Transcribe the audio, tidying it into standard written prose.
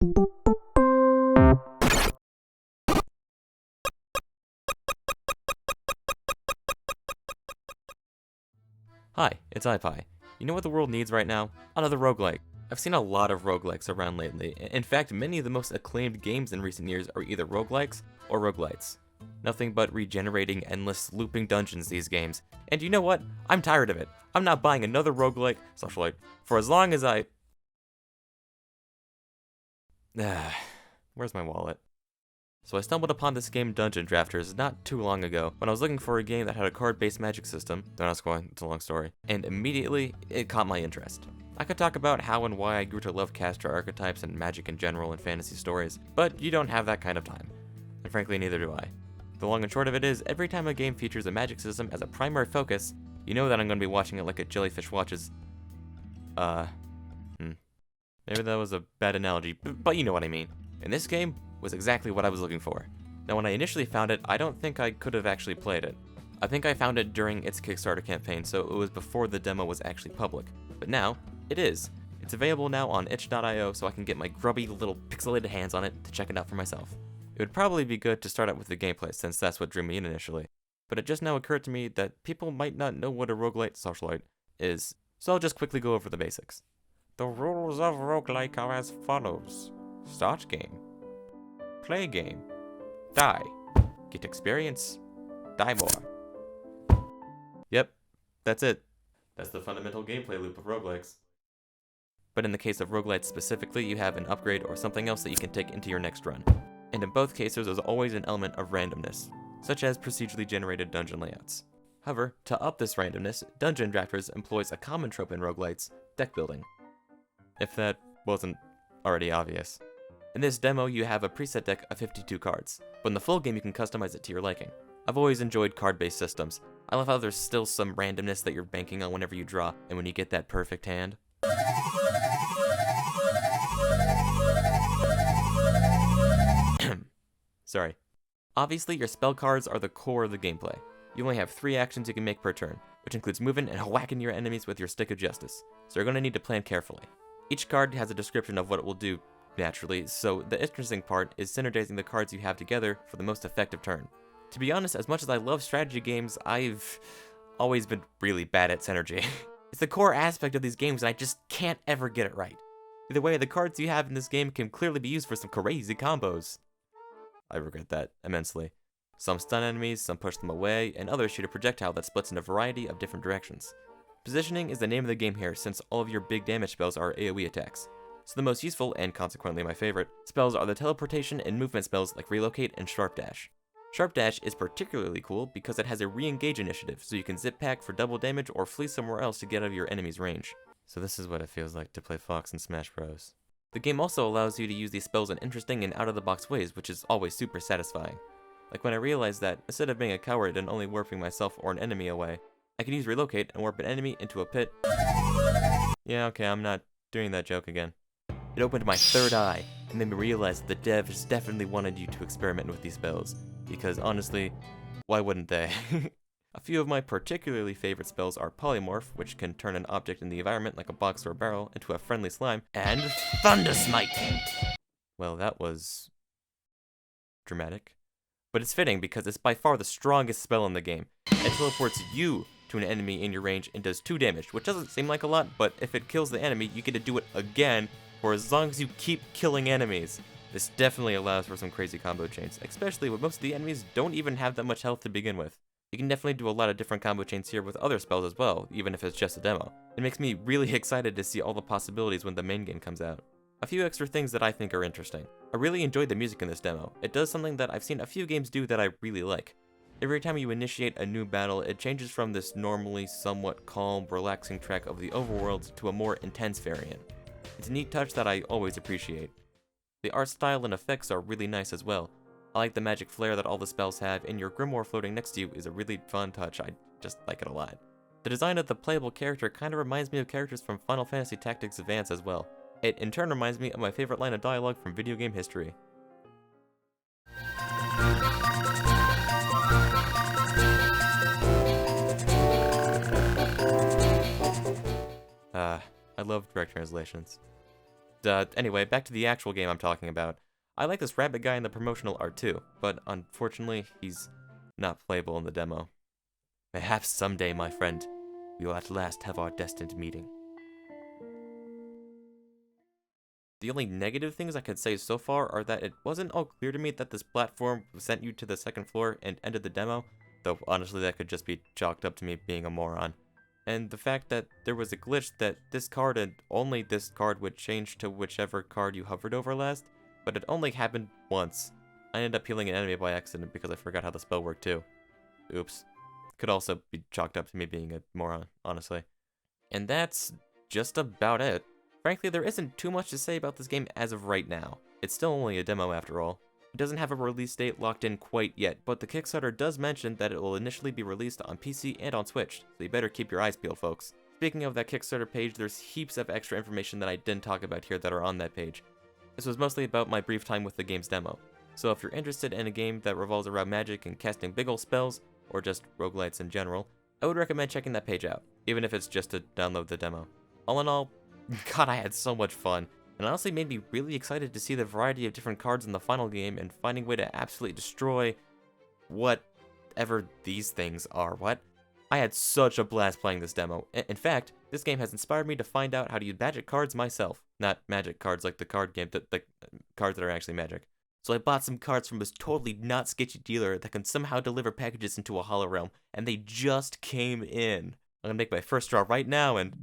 Hi, it's Ipie. You know what the world needs right now? Another roguelike. I've seen a lot of roguelikes around lately. In fact, many of the most acclaimed games in recent years are either roguelikes or roguelites. Nothing but regenerating, endless, looping dungeons these games. And you know what? I'm tired of it. I'm not buying another roguelike, /lite, for as long as I... Where's my wallet? So I stumbled upon this game Dungeon Drafters not too long ago when I was looking for a game that had a card-based magic system. Don't ask why, it's a long story. And immediately, it caught my interest. I could talk about how and why I grew to love caster archetypes and magic in general and fantasy stories, but you don't have that kind of time. And frankly, neither do I. The long and short of it is, every time a game features a magic system as a primary focus, you know that I'm going to be watching it like a jellyfish watches... Maybe that was a bad analogy, but you know what I mean. In this game, was exactly what I was looking for. Now when I initially found it, I don't think I could have actually played it. I think I found it during its Kickstarter campaign, so it was before the demo was actually public. But now, it is. It's available now on itch.io, so I can get my grubby little pixelated hands on it to check it out for myself. It would probably be good to start out with the gameplay, since that's what drew me in initially. But it just now occurred to me that people might not know what a roguelite is, so I'll just quickly go over the basics. The rules of roguelike are as follows. Start game. Play game. Die. Get experience. Die more. Yep, that's it. That's the fundamental gameplay loop of roguelikes. But in the case of roguelites specifically, you have an upgrade or something else that you can take into your next run. And in both cases, there's always an element of randomness, such as procedurally generated dungeon layouts. However, to up this randomness, Dungeon Drafters employs a common trope in roguelites, deck building. If that wasn't already obvious. In this demo, you have a preset deck of 52 cards, but in the full game you can customize it to your liking. I've always enjoyed card-based systems. I love how there's still some randomness that you're banking on whenever you draw, and when you get that perfect hand. Sorry. Obviously, your spell cards are the core of the gameplay. You only have 3 actions you can make per turn, which includes moving and whacking your enemies with your Stick of Justice, so you're going to need to plan carefully. Each card has a description of what it will do, naturally, so the interesting part is synergizing the cards you have together for the most effective turn. To be honest, as much as I love strategy games, I've always been really bad at synergy. It's the core aspect of these games and I just can't ever get it right. Either way, the cards you have in this game can clearly be used for some crazy combos. I regret that immensely. Some stun enemies, some push them away, and others shoot a projectile that splits in a variety of different directions. Positioning is the name of the game here, since all of your big damage spells are AoE attacks. So the most useful, and consequently my favorite, spells are the teleportation and movement spells like Relocate and Sharp Dash. Sharp Dash is particularly cool because it has a re-engage initiative, so you can zip pack for double damage or flee somewhere else to get out of your enemy's range. So this is what it feels like to play Fox in Smash Bros. The game also allows you to use these spells in interesting and out-of-the-box ways, which is always super satisfying. Like when I realized that, instead of being a coward and only warping myself or an enemy away, I can use Relocate and warp an enemy into a pit. Yeah, okay, I'm not doing that joke again. It opened my third eye and made me realize that the devs definitely wanted you to experiment with these spells, because honestly, why wouldn't they? A few of my particularly favorite spells are Polymorph, which can turn an object in the environment like a box or a barrel into a friendly slime, and Thunder Smite! Well, that was dramatic. But it's fitting because it's by far the strongest spell in the game. It teleports you to an enemy in your range and does 2 damage, which doesn't seem like a lot, but if it kills the enemy, you get to do it again for as long as you keep killing enemies. This definitely allows for some crazy combo chains, especially when most of the enemies don't even have that much health to begin with. You can definitely do a lot of different combo chains here with other spells as well, even if it's just a demo. It makes me really excited to see all the possibilities when the main game comes out. A few extra things that I think are interesting. I really enjoyed the music in this demo. It does something that I've seen a few games do that I really like. Every time you initiate a new battle, it changes from this normally somewhat calm, relaxing track of the overworld to a more intense variant. It's a neat touch that I always appreciate. The art style and effects are really nice as well. I like the magic flair that all the spells have, and your grimoire floating next to you is a really fun touch. I just like it a lot. The design of the playable character kind of reminds me of characters from Final Fantasy Tactics Advance as well. It in turn reminds me of my favorite line of dialogue from video game history. I love direct translations. anyway, back to the actual game I'm talking about. I like this rabbit guy in the promotional art too, but unfortunately, he's not playable in the demo. Perhaps someday, my friend, we will at last have our destined meeting. The only negative things I could say so far are that it wasn't all clear to me that this platform sent you to the second floor and ended the demo, though honestly that could just be chalked up to me being a moron. And the fact that there was a glitch that this card and only this card would change to whichever card you hovered over last, but it only happened once. I ended up healing an enemy by accident because I forgot how the spell worked too. Oops. Could also be chalked up to me being a moron, honestly. And that's just about it. Frankly, there isn't too much to say about this game as of right now. It's still only a demo after all. It doesn't have a release date locked in quite yet, but the Kickstarter does mention that it will initially be released on PC and on Switch, so you better keep your eyes peeled, folks. Speaking of that Kickstarter page, there's heaps of extra information that I didn't talk about here that are on that page. This was mostly about my brief time with the game's demo, so if you're interested in a game that revolves around magic and casting big ol' spells, or just roguelites in general, I would recommend checking that page out, even if it's just to download the demo. All in all, God, I had so much fun, and honestly made me really excited to see the variety of different cards in the final game and finding a way to absolutely destroy whatever these things are. What? I had such a blast playing this demo. In fact, this game has inspired me to find out how to use magic cards myself. Not magic cards like the card game, the cards that are actually magic. So I bought some cards from this totally not sketchy dealer that can somehow deliver packages into a hollow realm, and they just came in. I'm gonna make my first draw right now, and